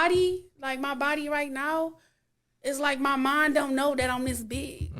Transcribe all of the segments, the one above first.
body, like my body right now, is like my mind don't know that I'm this big.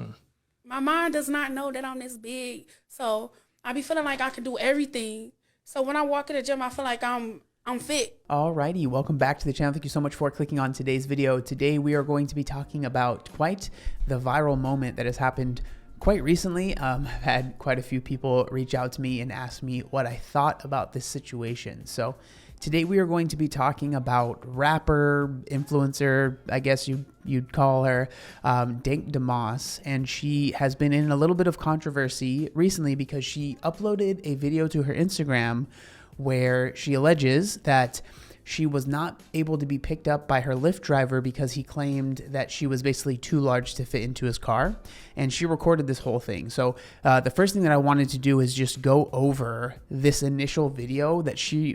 My mind does not know that I'm this big. So I be feeling like I can do everything. So when I walk in the gym, I feel like I'm fit. Alrighty, welcome back to the channel. Thank you so much for clicking on today's video. Today we are going to be talking about quite the viral moment that has happened quite recently. I've had quite a few people reach out to me and ask me what I thought about this situation. So today we are going to be talking about rapper, influencer, I guess you'd call her, Dank DeMoss, and she has been in a little bit of controversy recently because she uploaded a video to her Instagram where she alleges that she was not able to be picked up by her Lyft driver because he claimed that she was basically too large to fit into his car. And she recorded this whole thing. So the first thing that I wanted to do is just go over this initial video that she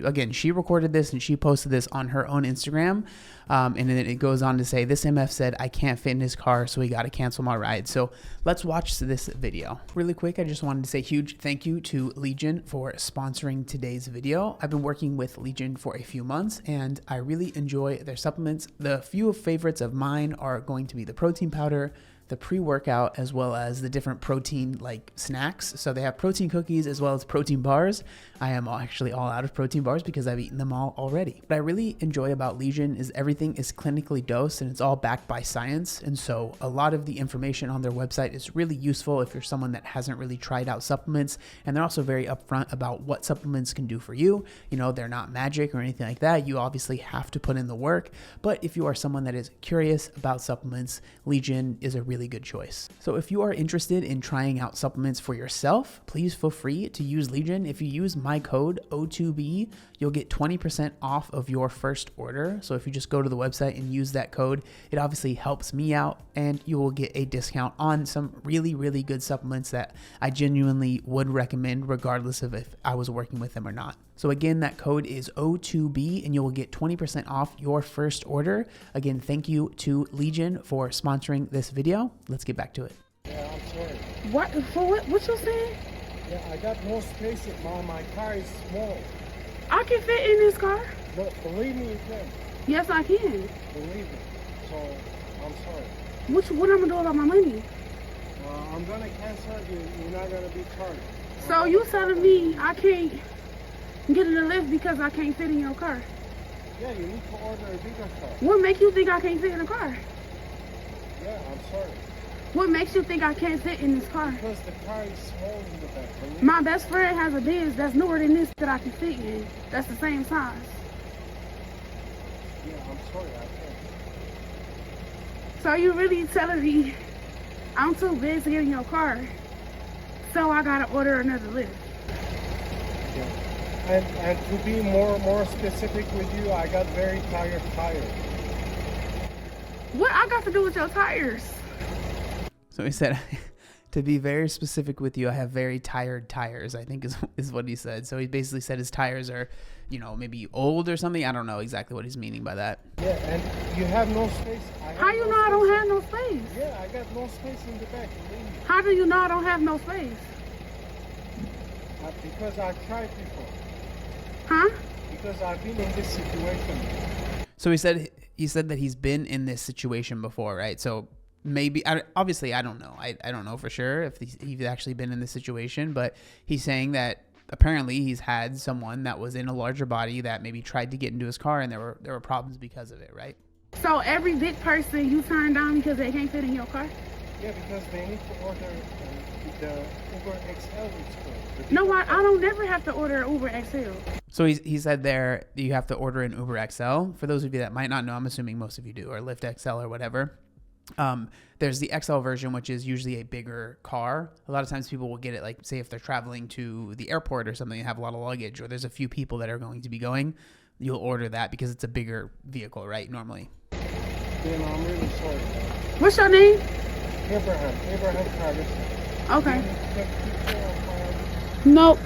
recorded this and she posted this on her own Instagram. And then it goes on to say, this MF said, I can't fit in his car, so he got to cancel my ride. So let's watch this video. Really quick, I just wanted to say a huge thank you to Legion for sponsoring today's video. I've been working with Legion for a few months, and I really enjoy their supplements. The few favorites of mine are going to be the protein powder, the pre-workout, as well as the different protein like snacks. So they have protein cookies as well as protein bars. I am actually all out of protein bars because I've eaten them all already. What I really enjoy about Legion is everything is clinically dosed and it's all backed by science. And so a lot of the information on their website is really useful if you're someone that hasn't really tried out supplements. And they're also very upfront about what supplements can do for you. You know, they're not magic or anything like that. You obviously have to put in the work. But if you are someone that is curious about supplements, Legion is a really good choice. So if you are interested in trying out supplements for yourself, please feel free to use Legion. If you use my code O2B, you'll get 20% off of your first order. So if you just go to the website and use that code, it obviously helps me out and you will get a discount on some really, really good supplements that I genuinely would recommend regardless of if I was working with them or not. So again, that code is O2B and you will get 20% off your first order. Again, thank you to Legion for sponsoring this video. Let's get back to it. Yeah, I'm sorry. What? For what? What you saying? Yeah, I got no space in my car is small. I can fit in this car. But believe me, you can. Yes, I can. Believe me. So, I'm sorry. What I'm gonna do about my money? I'm gonna cancel you. You're not gonna be charged. So you telling me I can't get in the lift because I can't fit in your car? Yeah, you need to order a bigger car. What makes you think I can't fit in the car? Yeah, I'm sorry. What makes you think I can't fit in this car? Because the car is small in the back. Believe My me. best friend has a Benz that's newer than this that I can fit in. That's the same size. Yeah, I'm sorry. I can't. So you really telling me I'm too big to get in your car, so I gotta order another lift? Yeah. And to be more specific with you, I got very tired tires. What I got to do with your tires? So he said, to be very specific with you, I have very tired tires, I think is what he said. So he basically said his tires are, you know, maybe old or something. I don't know exactly what he's meaning by that. Yeah, and you have no space. How you know I don't have no space? Yeah, I got no space in the back. Believe me. How do you know I don't have no space? Because I tried before. Huh? Because I've been in this situation. So he said that he's been in this situation before, right? So maybe, obviously, I don't know. I don't know for sure if he's actually been in this situation, but he's saying that apparently he's had someone that was in a larger body that maybe tried to get into his car and there were problems because of it, right? So every big person you turn down because they can't fit in your car? Yeah, because they need to order the Uber XL is called. No, I don't never have to order an Uber XL. So he said there you have to order an Uber XL. For those of you that might not know, I'm assuming most of you do, or Lyft XL or whatever. There's the XL version, which is usually a bigger car. A lot of times people will get it, like say if they're traveling to the airport or something and have a lot of luggage, or there's a few people that are going to be going, you'll order that because it's a bigger vehicle, right? Normally. Yeah, no, I'm really sorry. What's your name? Abraham Travis. Okay. Nope.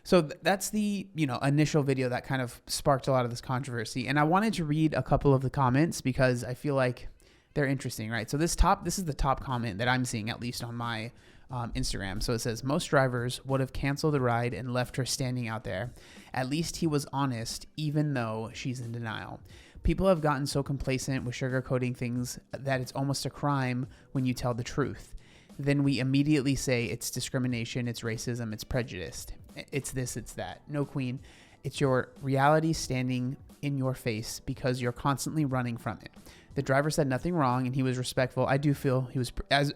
So that's the, initial video that kind of sparked a lot of this controversy. And I wanted to read a couple of the comments because I feel like they're interesting, right? So this is the top comment that I'm seeing, at least on my Instagram. So it says, most drivers would have canceled the ride and left her standing out there. At least he was honest, even though she's in denial. People have gotten so complacent with sugarcoating things that it's almost a crime when you tell the truth. Then we immediately say it's discrimination, it's racism, it's prejudice. It's this, it's that. No, queen, it's your reality standing in your face because you're constantly running from it. The driver said nothing wrong and he was respectful. I do feel he was as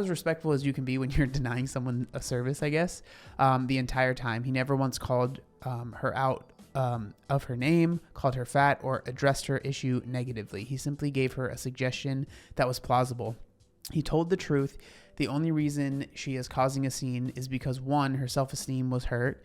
respectful as you can be when you're denying someone a service, I guess, the entire time. He never once called her out of her name, called her fat, or addressed her issue negatively. He simply gave her a suggestion that was plausible. He told the truth. The only reason she is causing a scene is because, one, her self-esteem was hurt.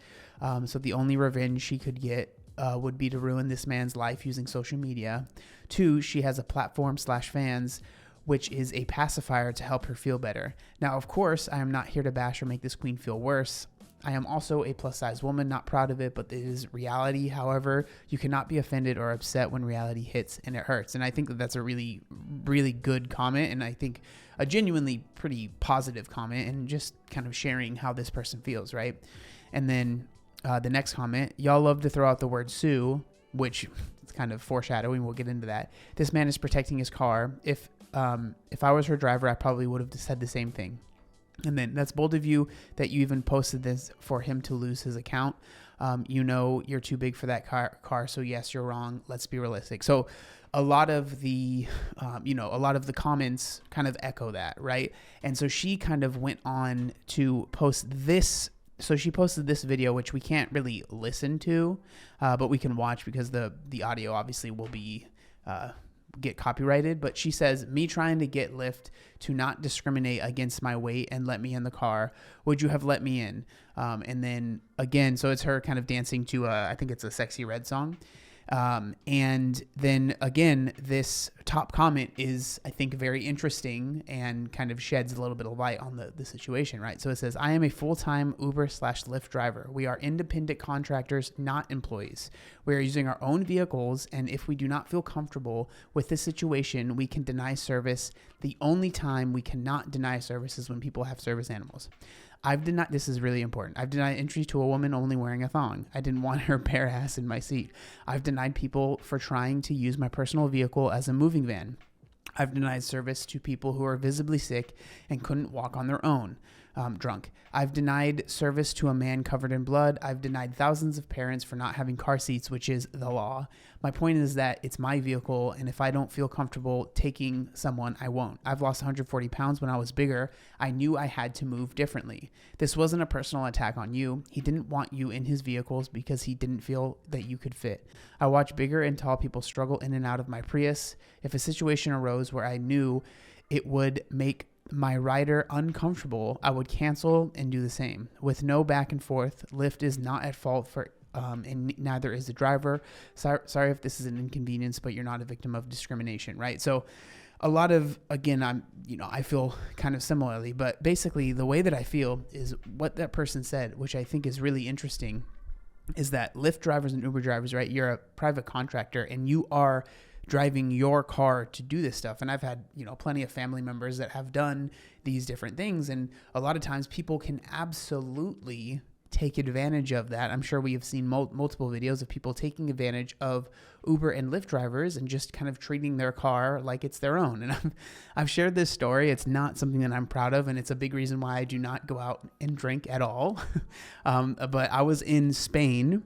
So the only revenge she could get would be to ruin this man's life using social media. Two, she has a platform/fans, which is a pacifier to help her feel better. Now, of course, I am not here to bash or make this queen feel worse. I am also a plus-size woman, not proud of it, but it is reality. However, you cannot be offended or upset when reality hits and it hurts. And I think that that's a really, really good comment, and I think a genuinely pretty positive comment, and just kind of sharing how this person feels, right? And then the next comment, y'all love to throw out the word sue, which it's kind of foreshadowing. We'll get into that. This man is protecting his car. If I was her driver, I probably would have said the same thing. And then that's bold of you that you even posted this for him to lose his account. You know you're too big for that car. So yes, you're wrong. Let's be realistic. So a lot of the, a lot of the comments kind of echo that, right? And so she kind of went on to post this. So she posted this video, which we can't really listen to, but we can watch because the audio obviously will be get copyrighted. But she says, me trying to get Lyft to not discriminate against my weight and let me in the car. Would you have let me in? And then again, so it's her kind of dancing to I think it's a Sexy Red song. And then again, this top comment is, I think, very interesting and kind of sheds a little bit of light on the situation, right? So it says, I am a full-time Uber/Lyft driver. We are independent contractors, not employees. We are using our own vehicles, and if we do not feel comfortable with this situation, we can deny service. The only time we cannot deny service is when people have service animals. This is really important. I've denied entry to a woman only wearing a thong. I didn't want her bare ass in my seat. I've denied people for trying to use my personal vehicle as a moving van. I've denied service to people who are visibly sick and couldn't walk on their own, drunk. I've denied service to a man covered in blood. I've denied thousands of parents for not having car seats, which is the law. My point is that it's my vehicle, and if I don't feel comfortable taking someone, I won't. I've lost 140 pounds when I was bigger. I knew I had to move differently. This wasn't a personal attack on you. He didn't want you in his vehicles because he didn't feel that you could fit. I watch bigger and tall people struggle in and out of my Prius. If a situation arose where I knew it would make my rider uncomfortable, I would cancel and do the same. With no back and forth, Lyft is not at fault for and neither is the driver. Sorry if this is an inconvenience, but you're not a victim of discrimination, right? So a lot of, again, I feel kind of similarly, but basically the way that I feel is what that person said, which I think is really interesting, is that Lyft drivers and Uber drivers, right? You're a private contractor and you are driving your car to do this stuff. And I've had, plenty of family members that have done these different things. And a lot of times people can absolutely take advantage of that. I'm sure we have seen multiple videos of people taking advantage of Uber and Lyft drivers and just kind of treating their car like it's their own. And I've shared this story. It's not something that I'm proud of, and it's a big reason why I do not go out and drink at all. But I was in Spain,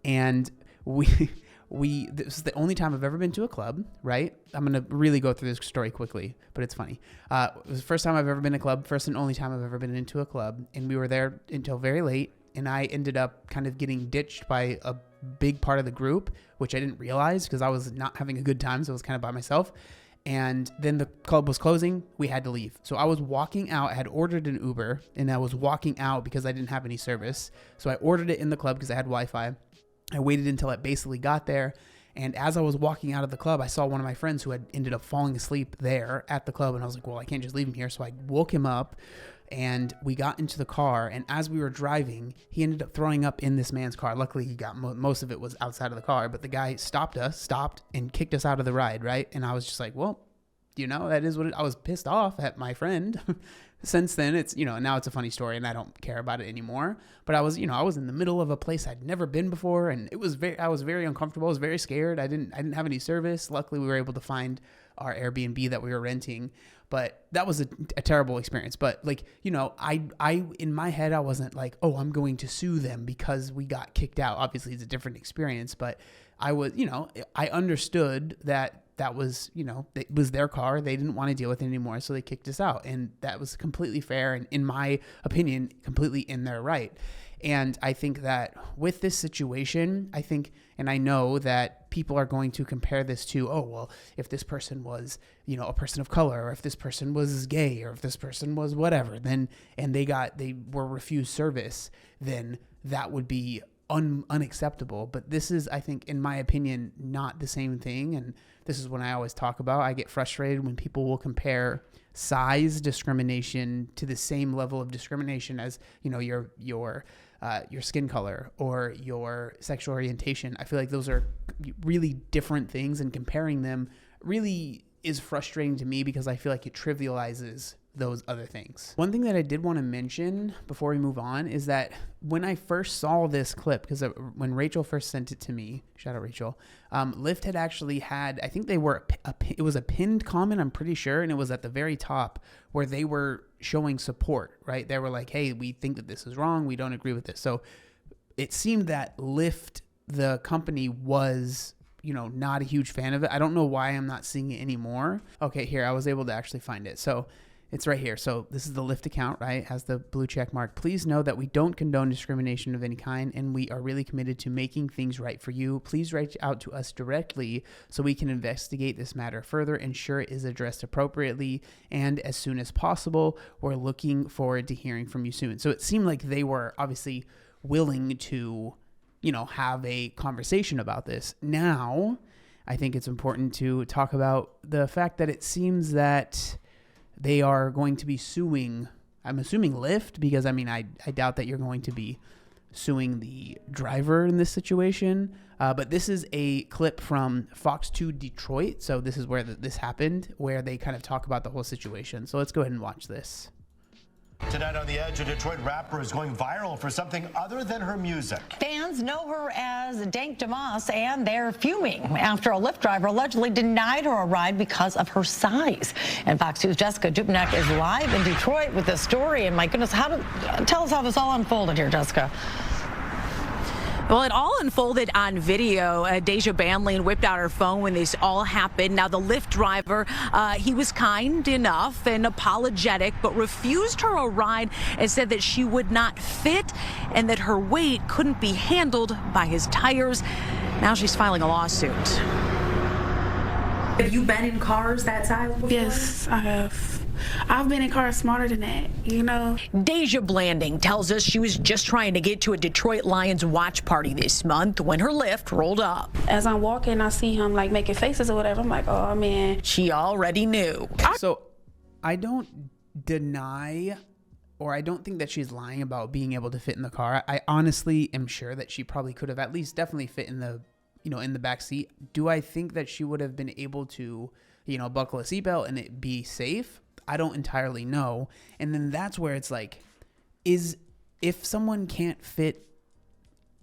and this is the only time I've ever been to a club, right? I'm going to really go through this story quickly, but it's funny. It was the first time I've ever been to a club, first and only time I've ever been into a club, and we were there until very late. And I ended up kind of getting ditched by a big part of the group, which I didn't realize because I was not having a good time. So I was kind of by myself. And then the club was closing. We had to leave. So I was walking out. I had ordered an Uber and I was walking out because I didn't have any service. So I ordered it in the club because I had Wi-Fi. I waited until it basically got there. And as I was walking out of the club, I saw one of my friends who had ended up falling asleep there at the club. And I was like, well, I can't just leave him here. So I woke him up. And we got into the car, and as we were driving, he ended up throwing up in this man's car. Luckily, he got most of it was outside of the car, but the guy stopped and kicked us out of the ride, right? And I was just like, well, that is what I was pissed off at my friend. Since then, it's, now it's a funny story and I don't care about it anymore. But I was in the middle of a place I'd never been before, and I was very uncomfortable. I was very scared. I didn't have any service. Luckily, we were able to find our Airbnb that we were renting, but that was a terrible experience. But like, I in my head, I wasn't like, oh, I'm going to sue them because we got kicked out. Obviously, it's a different experience, but I was, I understood that was, it was their car. They didn't want to deal with it anymore, so they kicked us out. And that was completely fair. And in my opinion, completely in their right. And I think that with this situation, and I know that people are going to compare this to, oh, well, if this person was, a person of color, or if this person was gay, or if this person was whatever, then, and they were refused service, then that would be unacceptable. But this is, I think, in my opinion, not the same thing. And this is what I always talk about. I get frustrated when people will compare size discrimination to the same level of discrimination as, your skin color or your sexual orientation. I feel like those are really different things, and comparing them really is frustrating to me because I feel like it trivializes those other things. One thing that I did want to mention before we move on is that when I first saw this clip, because when Rachel first sent it to me, shout out Rachel, Lyft had actually had, I think they were, it was a pinned comment, I'm pretty sure, and it was at the very top where they were showing support, right? They were like, hey, we think that this is wrong, we don't agree with this. So it seemed that Lyft, the company, was not a huge fan of it. I don't know why I'm not seeing it anymore. Okay, here, I was able to actually find it. So it's right here. So this is the Lyft account, right? It has the blue check mark. Please know that we don't condone discrimination of any kind, and we are really committed to making things right for you. Please reach out to us directly so we can investigate this matter further, ensure it is addressed appropriately, and as soon as possible. We're looking forward to hearing from you soon. So it seemed like they were obviously willing to, have a conversation about this. Now, I think it's important to talk about the fact that it seems that they are going to be suing, I'm assuming Lyft, because I doubt that you're going to be suing the driver in this situation. But this is a clip from Fox 2 Detroit. So this is where this happened, where they kind of talk about the whole situation. So let's go ahead and watch this. Tonight on The Edge, a Detroit rapper is going viral for something other than her music. Fans know her as Dank Damas, and they're fuming after a Lyft driver allegedly denied her a ride because of her size. And Fox 2's Jessica Dubnik is live in Detroit with this story. And my goodness, tell us how this all unfolded here, Jessica. Well, it all unfolded on video. Deja Banlane whipped out her phone when this all happened. Now, the Lyft driver, he was kind enough and apologetic, but refused her a ride and said that she would not fit and that her weight couldn't be handled by his tires. Now she's filing a lawsuit. Have you been in cars that size before? Yes, I have. I've been in cars smarter than that, Deja Blanding tells us she was just trying to get to a Detroit Lions watch party this month when her Lyft rolled up. As I'm walking, I see him making faces or whatever. I'm like, oh man. She already knew. So I don't deny, or I don't think that she's lying about being able to fit in the car. I honestly am sure that she probably could have at least definitely fit in the, in the back seat. Do I think that she would have been able to, buckle a seatbelt and it be safe? I don't entirely know. And then that's where it's like, if someone can't fit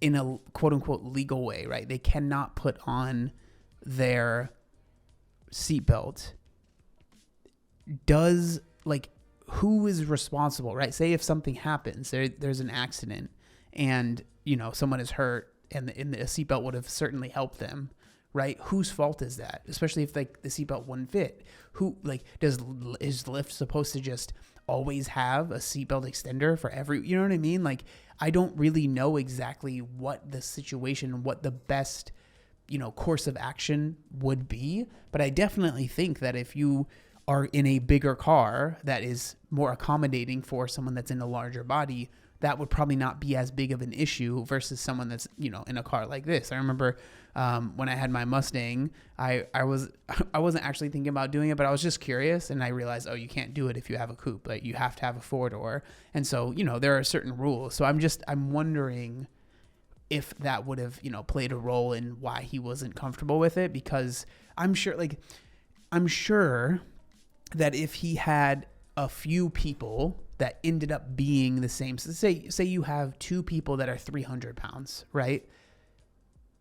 in a quote unquote legal way, right? They cannot put on their seatbelt. Who is responsible, right? Say if something happens, there's an accident and, someone is hurt and the seatbelt would have certainly helped them. Right? Whose fault is that? Especially if the seatbelt wouldn't fit. Is Lyft supposed to just always have a seatbelt extender for every, you know what I mean? I don't really know exactly what the situation, what the best, course of action would be. But I definitely think that if you are in a bigger car that is more accommodating for someone that's in a larger body, that would probably not be as big of an issue versus someone that's, in a car like this. I remember when I had my Mustang, I wasn't actually thinking about doing it, but I was just curious, and I realized, you can't do it if you have a coupe. You have to have a 4-door. And so, there are certain rules. So I'm wondering if that would have, played a role in why he wasn't comfortable with it, because I'm sure that if he had a few people that ended up being the same, so say you have 2 people that are 300 pounds, right?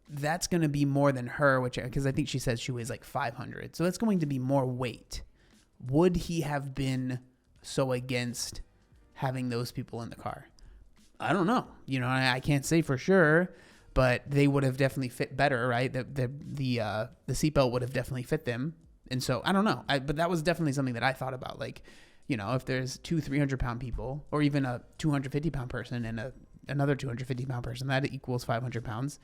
That's going to be more than her, because I think she says she weighs like 500. So that's going to be more weight. Would he have been so against having those people in the car? I don't know. You know, I can't say for sure, but they would have definitely fit better, right? The seatbelt would have definitely fit them. And so I don't know. But that was definitely something that I thought about. Like, you know, if there's 2 300-pound people, or even a 250-pound person and another 250-pound person, that equals 500 pounds.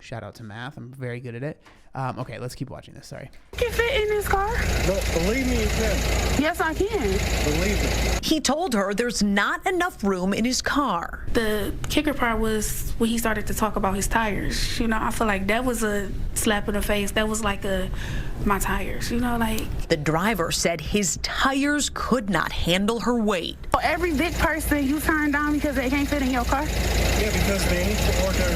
Shout out to math. I'm very good at it. Okay, let's keep watching this. Sorry. You can fit in this car? No, believe me, you can. Yes, I can. Believe me. He told her there's not enough room in his car. The kicker part was when he started to talk about his tires. You know, I feel like that was a slap in the face. That was like my tires, you know, like. The driver said his tires could not handle her weight. For every big person you turn down because they can't fit in your car? Yeah, because they need to order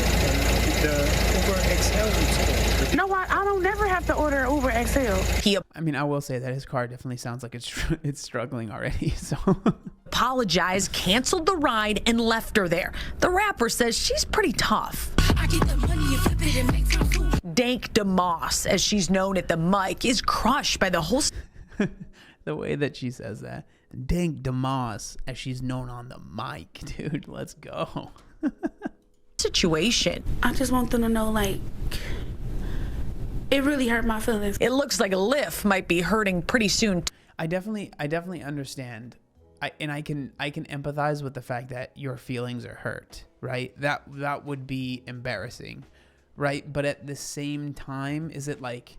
the Uber XL. You know what? I don't never have to order Uber XL. I mean, I will say that his car definitely sounds like it's struggling already. So apologized, canceled the ride, and left her there. The rapper says she's pretty tough. I get the money and flip it and make time food. Dank DeMoss, as she's known at the mic, is crushed by the whole the way that she says that. Dank DeMoss, as she's known on the mic, dude. Let's go. situation. I just want them to know, like, it really hurt my feelings. It looks like Lyft might be hurting pretty soon. I definitely understand. I can empathize with the fact that your feelings are hurt, right? That would be embarrassing, right? But at the same time, is it like,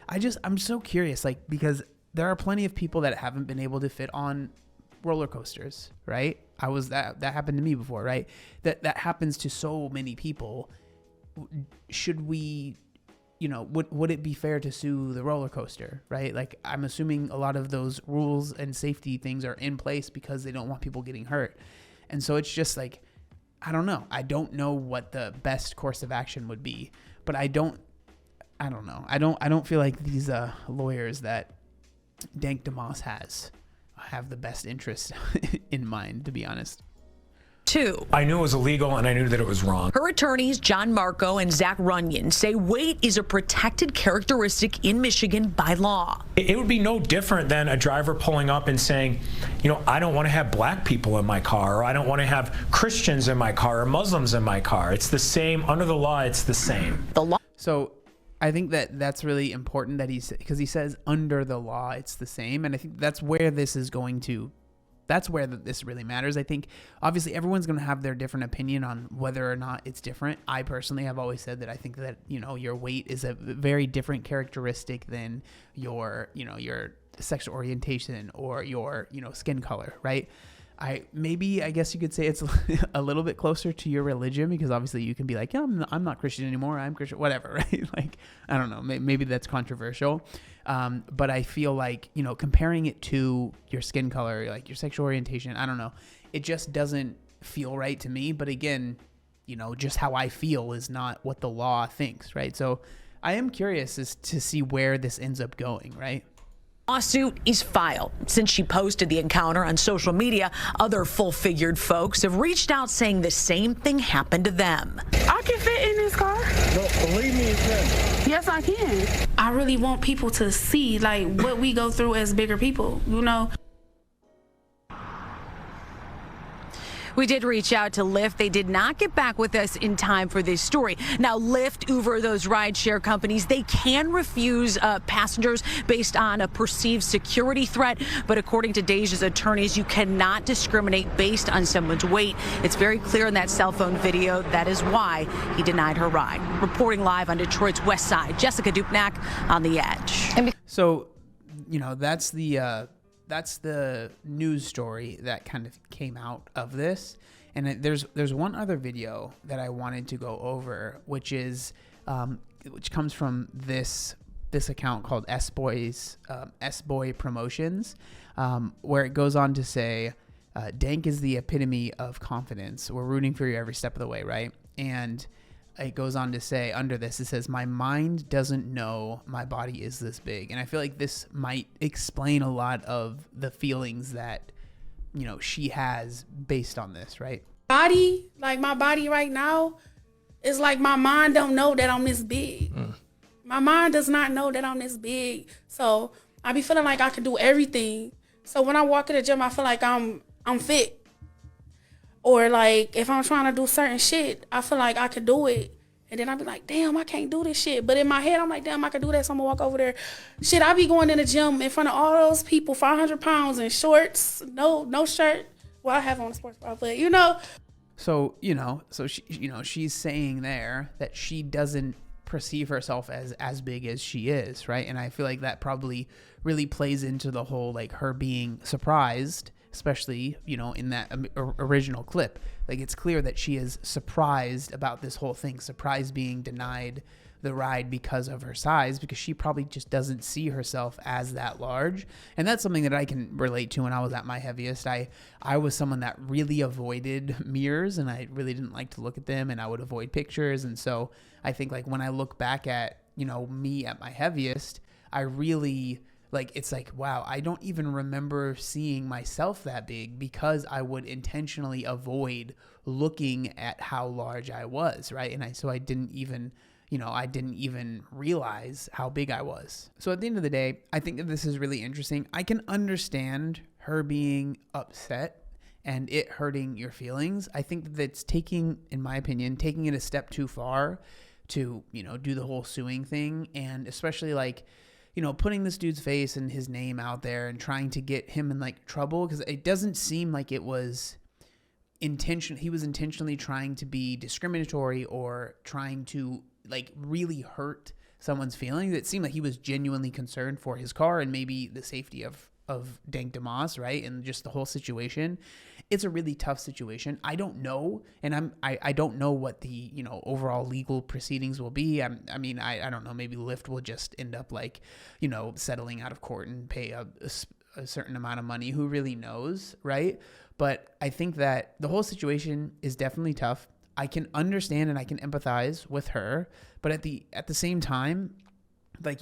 I'm so curious, like, because there are plenty of people that haven't been able to fit on roller coasters, right? That happened to me before, right? That happens to so many people. Should we, you know, would it be fair to sue the roller coaster, right? Like, I'm assuming a lot of those rules and safety things are in place because they don't want people getting hurt. And so it's just like, I don't know. I don't know what the best course of action would be, but I don't know. I don't feel like these lawyers that Dank DeMoss have the best interest in mind, to be honest. 2. I knew it was illegal and I knew that it was wrong. Her attorneys, John Marco and Zach Runyon, say weight is a protected characteristic in Michigan by law. It would be no different than a driver pulling up and saying, you know, I don't want to have black people in my car, or I don't want to have Christians in my car, or Muslims in my car. It's the same. Under the law, it's the same. The law. So I think that's really important that because he says under the law, it's the same. And I think that's where this really matters. I think obviously everyone's going to have their different opinion on whether or not it's different. I personally have always said that I think that, you know, your weight is a very different characteristic than your sexual orientation or your, you know, skin color, right? I guess you could say it's a little bit closer to your religion, because obviously you can be like, yeah, I'm not Christian anymore, I'm Christian, whatever, right? Like, I don't know, maybe that's controversial. But I feel like, you know, comparing it to your skin color, like your sexual orientation, I don't know, it just doesn't feel right to me. But again, you know, just how I feel is not what the law thinks, right? So I am curious as to see where this ends up going, right? Lawsuit is filed. Since she posted the encounter on social media, other full-figured folks have reached out saying the same thing happened to them. I can fit in this car. No, believe me, you can. Yes, I can. I really want people to see, like, what we go through as bigger people, you know? We did reach out to Lyft. They did not get back with us in time for this story. Now, Lyft, Uber, those rideshare companies, they can refuse passengers based on a perceived security threat. But according to Deja's attorneys, you cannot discriminate based on someone's weight. It's very clear in that cell phone video. That is why he denied her ride. Reporting live on Detroit's West Side, Jessica Dupnack on The Edge. So, you know, that's the news story that kind of came out of this. And there's one other video that I wanted to go over, which comes from this account called S-Boy Promotions, where it goes on to say, Dank is the epitome of confidence. We're rooting for you every step of the way, right? And it goes on to say under this, it says, my mind doesn't know my body is this big. And I feel like this might explain a lot of the feelings that, you know, she has based on this, right? Body, like my body right now is like my mind don't know that I'm this big. My mind does not know that I'm this big. So I be feeling like I can do everything. So when I walk in the gym, I feel like I'm fit. Or like if I'm trying to do certain shit, I feel like I could do it. And then I be like, damn, I can't do this shit. But in my head, I'm like, damn, I could do that. So I'm gonna walk over there. Shit, I be going in the gym in front of all those people, 500 pounds in shorts, no shirt. Well, I have on a sports bra, but you know. So, she's saying there that she doesn't perceive herself as big as she is, right? And I feel like that probably really plays into the whole, like, her being surprised, especially, you know, in that original clip. Like, it's clear that she is surprised about this whole thing, surprised being denied the ride because of her size, because she probably just doesn't see herself as that large. And that's something that I can relate to. When I was at my heaviest, I was someone that really avoided mirrors, and I really didn't like to look at them, and I would avoid pictures. And so I think, like, when I look back at, you know, me at my heaviest, I really, like, it's like, wow, I don't even remember seeing myself that big, because I would intentionally avoid looking at how large I was, right? And so I didn't even realize how big I was. So at the end of the day, I think that this is really interesting. I can understand her being upset and it hurting your feelings. I think that that's in my opinion, taking it a step too far to, you know, do the whole suing thing. And especially, like, you know, putting this dude's face and his name out there and trying to get him in, like, trouble, because it doesn't seem like it was he was intentionally trying to be discriminatory or trying to, like, really hurt someone's feelings. It seemed like he was genuinely concerned for his car and maybe the safety of Dank DeMoss, right? And just the whole situation. It's a really tough situation. I don't know, and I don't know what the, you know, overall legal proceedings will be. I don't know. Maybe Lyft will just end up, like, you know, settling out of court and pay a certain amount of money. Who really knows, right? But I think that the whole situation is definitely tough. I can understand and I can empathize with her, but at the same time, like,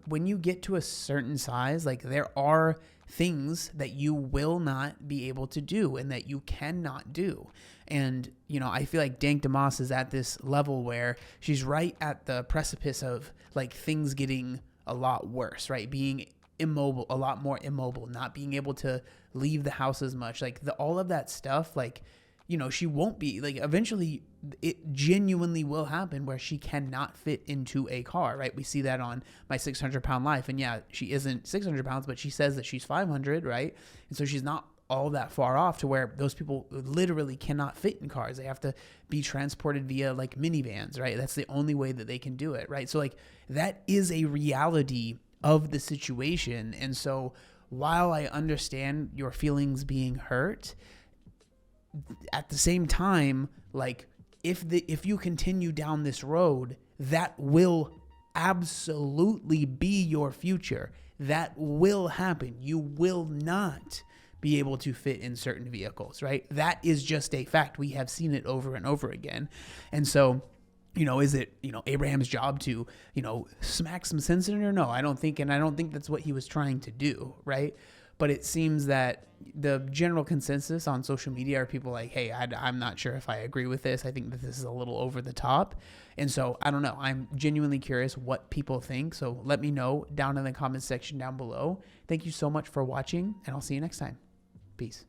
when you get to a certain size, like, there are things that you will not be able to do and that you cannot do. And, you know, I feel like Dank DeMoss is at this level where she's right at the precipice of, like, things getting a lot worse, right? Being immobile, a lot more immobile, not being able to leave the house as much, like, all of that stuff, like, you know, she won't be, like, eventually it genuinely will happen where she cannot fit into a car, right? We see that on My 600-Pound Life. And yeah, she isn't 600 pounds, but she says that she's 500, right? And so she's not all that far off to where those people literally cannot fit in cars. They have to be transported via, like, minivans, right? That's the only way that they can do it, right? So, like, that is a reality of the situation. And so while I understand your feelings being hurt, at the same time, like, if you continue down this road, that will absolutely be your future. That will happen. You will not be able to fit in certain vehicles, right? That is just a fact. We have seen it over and over again. And so, you know, is it, you know, Abraham's job to, you know, smack some sense in it or no? I don't think that's what he was trying to do, right? But it seems that the general consensus on social media are people like, hey, I'm not sure if I agree with this. I think that this is a little over the top. And so, I don't know. I'm genuinely curious what people think. So let me know down in the comments section down below. Thank you so much for watching, and I'll see you next time. Peace.